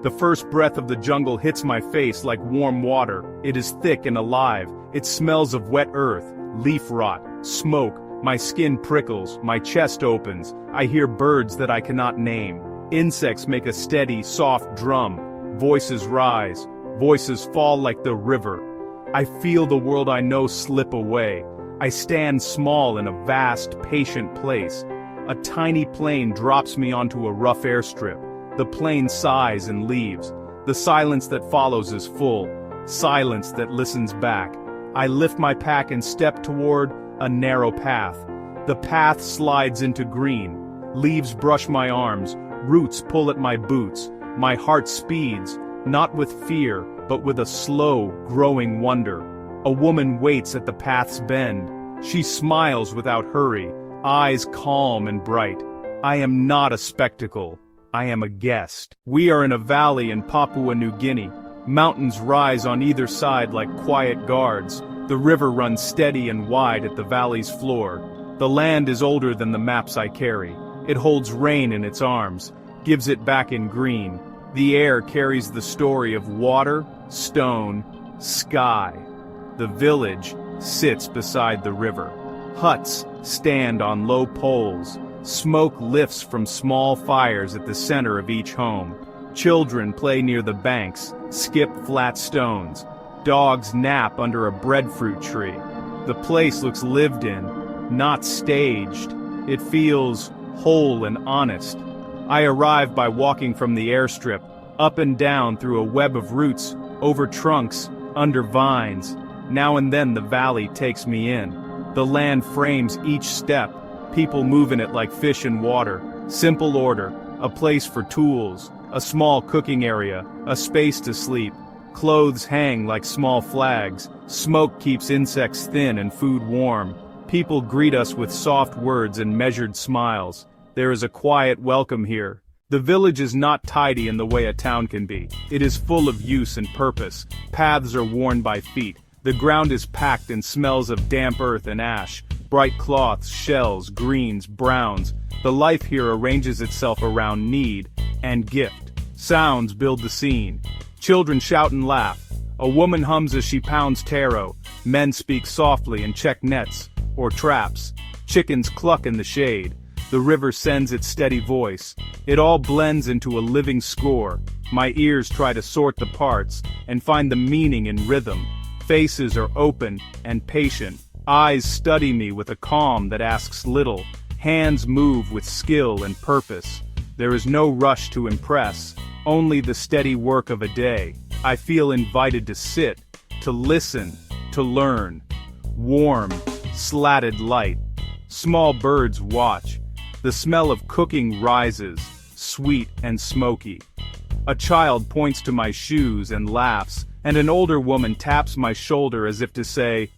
The first breath of the jungle hits my face like warm water. It is thick and alive. It smells of wet earth, leaf rot, smoke. My skin prickles, my chest opens. I hear birds that I cannot name. Insects make a steady, soft drum. Voices rise. Voices fall like the river. I feel the world I know slip away. I stand small in a vast, patient place. A tiny plane drops me onto a rough airstrip. The plane sighs and leaves. The silence that follows is full. Silence that listens back. I lift my pack and step toward a narrow path. The path slides into green. Leaves brush my arms. Roots pull at my boots. My heart speeds, not with fear, but with a slow, growing wonder. A woman waits at the path's bend. She smiles without hurry, eyes calm and bright. I am not a spectacle. I am a guest. We are in a valley in Papua New Guinea. Mountains rise on either side like quiet guards. The river runs steady and wide at the valley's floor. The land is older than the maps I carry. It holds rain in its arms, gives it back in green. The air carries the story of water, stone, sky. The village sits beside the river. Huts stand on low poles. Smoke lifts from small fires at the center of each home. Children play near the banks, skip flat stones. Dogs nap under a breadfruit tree. The place looks lived in, not staged. It feels whole and honest. I arrive by walking from the airstrip, up and down through a web of roots, over trunks, under vines. Now and then the valley takes me in. The land frames each step. People move in it like fish in water. Simple order, a place for tools, a small cooking area, a space to sleep. Clothes hang like small flags. Smoke keeps insects thin and food warm. People greet us with soft words and measured smiles. There is a quiet welcome here. The village is not tidy in the way a town can be. It is full of use and purpose. Paths are worn by feet. The ground is packed and smells of damp earth and ash. Bright cloths, shells, greens, browns. The life here arranges itself around need and gift. Sounds build the scene. Children shout and laugh. A woman hums as she pounds taro. Men speak softly and check nets or traps. Chickens cluck in the shade. The river sends its steady voice. It all blends into a living score. My ears try to sort the parts and find the meaning in rhythm. Faces are open and patient. Eyes study me with a calm that asks little. Hands move with skill and purpose. There is no rush to impress, only the steady work of a day. I feel invited to sit, to listen, to learn. Warm, slatted light. Small birds watch. The smell of cooking rises, sweet and smoky. A child points to my shoes and laughs, and an older woman taps my shoulder as if to say,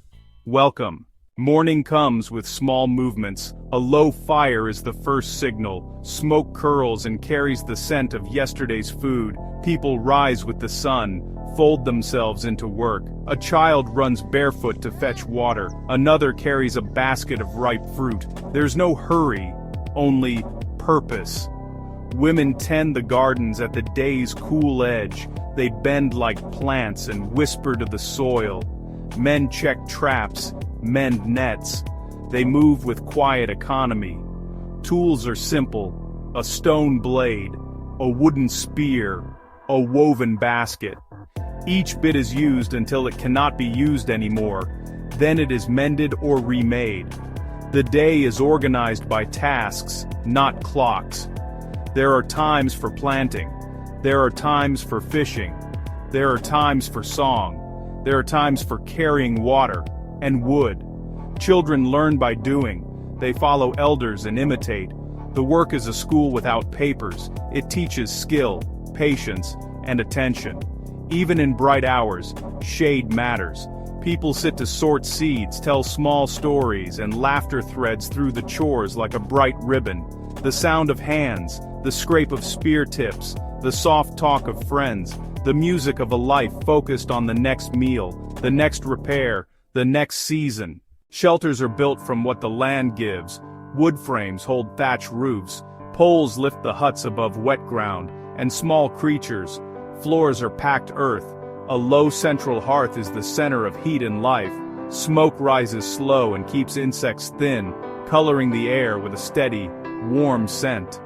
"Welcome." Morning comes with small movements. A low fire is the first signal. Smoke curls and carries the scent of yesterday's food. People rise with the sun, fold themselves into work. A child runs barefoot to fetch water. Another carries a basket of ripe fruit. There's no hurry, only purpose. Women tend the gardens at the day's cool edge. They bend like plants and whisper to the soil. Men check traps, mend nets. They move with quiet economy. Tools are simple: a stone blade, a wooden spear, a woven basket. Each bit is used until it cannot be used anymore. Then it is mended or remade. The day is organized by tasks, not clocks. There are times for planting. There are times for fishing. There are times for song. There are times for carrying water and wood. Children learn by doing. They follow elders and imitate. The work is a school without papers. It teaches skill, patience, and attention. Even in bright hours, shade matters. People sit to sort seeds, tell small stories, and laughter threads through the chores like a bright ribbon. The sound of hands, the scrape of spear tips, the soft talk of friends, the music of a life focused on the next meal, the next repair, the next season. Shelters are built from what the land gives. Wood frames hold thatch roofs. Poles lift the huts above wet ground, and small creatures, Floors are packed earth. A low central hearth is the center of heat and life. Smoke rises slow and keeps insects thin, coloring the air with a steady, warm scent.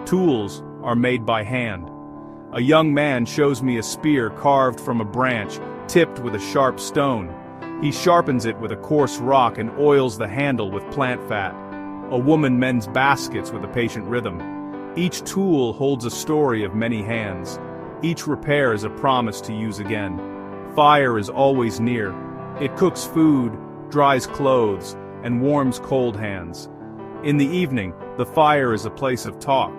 Tools are made by hand. A young man shows me a spear carved from a branch, tipped with a sharp stone. He sharpens it with a coarse rock and oils the handle with plant fat. A woman mends baskets with a patient rhythm. Each tool holds a story of many hands. Each repair is a promise to use again. Fire is always near. It cooks food, dries clothes, and warms cold hands. In the evening, the fire is a place of talk,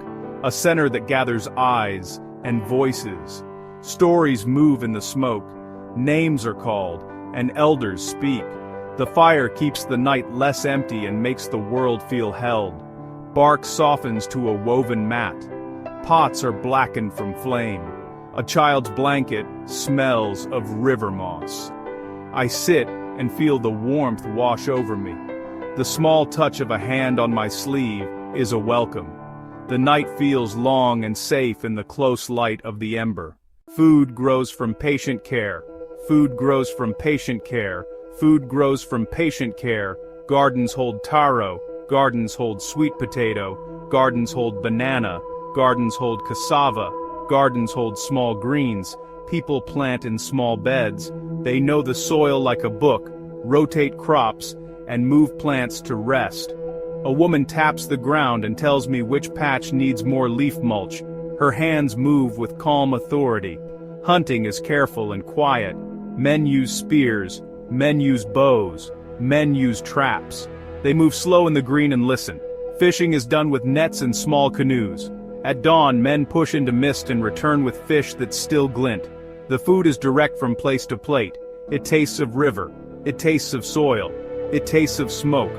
a center that gathers eyes and voices. Stories move in the smoke, names are called, and elders speak. The fire keeps the night less empty and makes the world feel held. Bark softens to a woven mat. Pots are blackened from flame. A child's blanket smells of river moss. I sit and feel the warmth wash over me. The small touch of a hand on my sleeve is a welcome. The night feels long and safe in the close light of the ember. Food grows from patient care. Food grows from patient care. Food grows from patient care. Gardens hold taro. Gardens hold sweet potato. Gardens hold banana. Gardens hold cassava. Gardens hold small greens. People plant in small beds. They know the soil like a book, rotate crops, and move plants to rest. A woman taps the ground and tells me which patch needs more leaf mulch. Her hands move with calm authority. Hunting is careful and quiet. Men use spears. Men use bows. Men use traps. They move slow in the green and listen. Fishing is done with nets and small canoes. At dawn, men push into mist and return with fish that still glint. The food is direct from place to plate. It tastes of river. It tastes of soil. It tastes of smoke.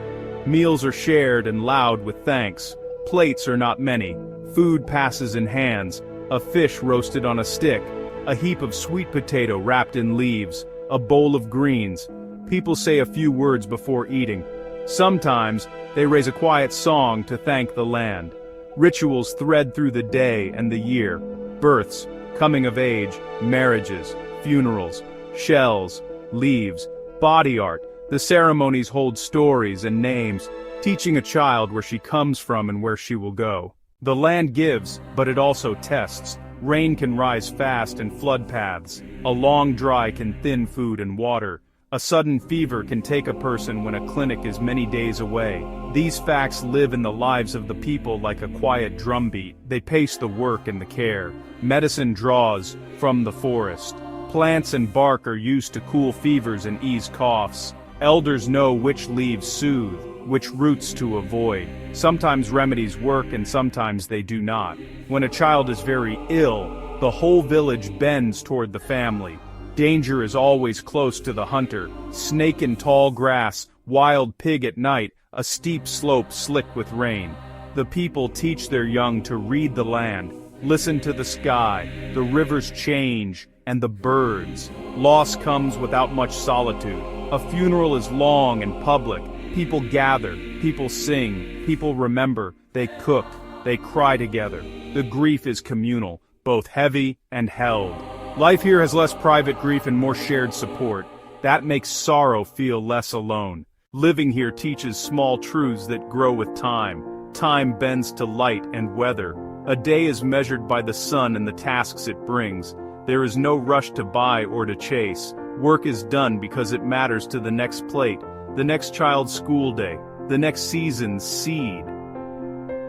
Meals are shared and loud with thanks. Plates are not many. Food passes in hands. A fish roasted on a stick. A heap of sweet potato wrapped in leaves. A bowl of greens. People say a few words before eating. Sometimes, they raise a quiet song to thank the land. Rituals thread through the day and the year. Births, coming of age, marriages, funerals, shells, leaves, body art. The ceremonies hold stories and names, teaching a child where she comes from and where she will go. The land gives, but it also tests. Rain can rise fast and flood paths. A long dry can thin food and water. A sudden fever can take a person when a clinic is many days away. These facts live in the lives of the people like a quiet drumbeat. They pace the work and the care. Medicine draws from the forest. Plants and bark are used to cool fevers and ease coughs. Elders know which leaves soothe, which roots to avoid. Sometimes remedies work and sometimes they do not. When a child is very ill, the whole village bends toward the family. Danger is always close to the hunter. Snake in tall grass, wild pig at night, a steep slope slick with rain. The people teach their young to read the land, listen to the sky, the rivers change, and the birds. Loss comes without much solitude. A funeral is long and public. People gather, people sing, people remember, they cook, they cry together. The grief is communal, both heavy and held. Life here has less private grief and more shared support. That makes sorrow feel less alone. Living here teaches small truths that grow with time. Time bends to light and weather. A day is measured by the sun and the tasks it brings. There is no rush to buy or to chase. Work is done because it matters to the next plate, the next child's school day, the next season's seed.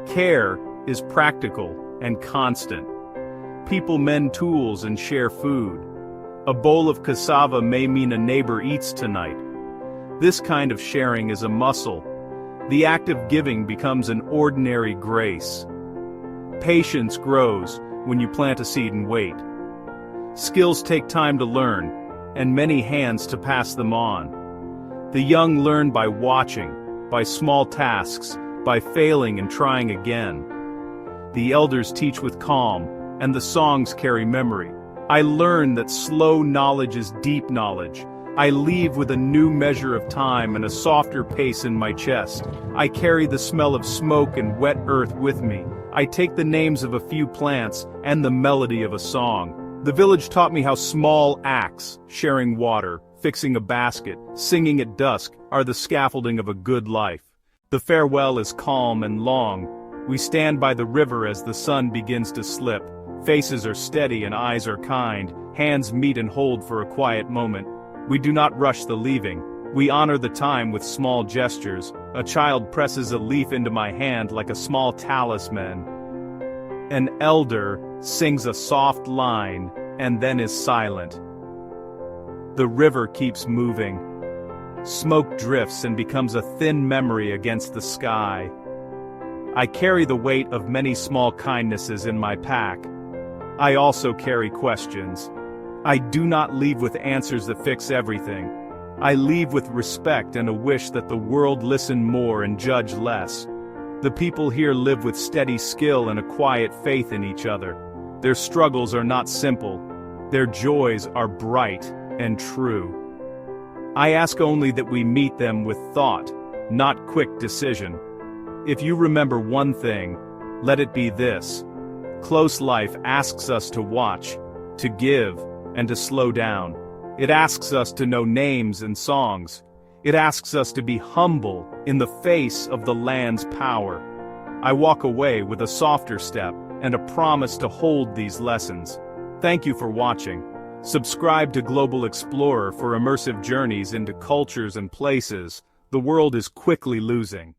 Care is practical and constant. People mend tools and share food. A bowl of cassava may mean a neighbor eats tonight. This kind of sharing is a muscle. The act of giving becomes an ordinary grace. Patience grows when you plant a seed and wait. Skills take time to learn, and many hands to pass them on. The young learn by watching, by small tasks, by failing and trying again. The elders teach with calm, and the songs carry memory. I learn that slow knowledge is deep knowledge. I leave with a new measure of time and a softer pace in my chest. I carry the smell of smoke and wet earth with me. I take the names of a few plants and the melody of a song. The village taught me how small acts, sharing water, fixing a basket, singing at dusk, are the scaffolding of a good life. The farewell is calm and long. We stand by the river as the sun begins to slip. Faces are steady and eyes are kind. Hands meet and hold for a quiet moment. We do not rush the leaving. We honor the time with small gestures. A child presses a leaf into my hand like a small talisman. An elder sings a soft line and then is silent. The river keeps moving. Smoke drifts and becomes a thin memory against the sky. I carry the weight of many small kindnesses in my pack. I also carry questions. I do not leave with answers that fix everything. I leave with respect and a wish that the world listen more and judge less. The people here live with steady skill and a quiet faith in each other. Their struggles are not simple. Their joys are bright and true. I ask only that we meet them with thought, not quick decision. If you remember one thing, let it be this. Close life asks us to watch, to give, and to slow down. It asks us to know names and songs. It asks us to be humble in the face of the land's power. I walk away with a softer step and a promise to hold these lessons. Thank you for watching. Subscribe to Global Explorer for immersive journeys into cultures and places the world is quickly losing.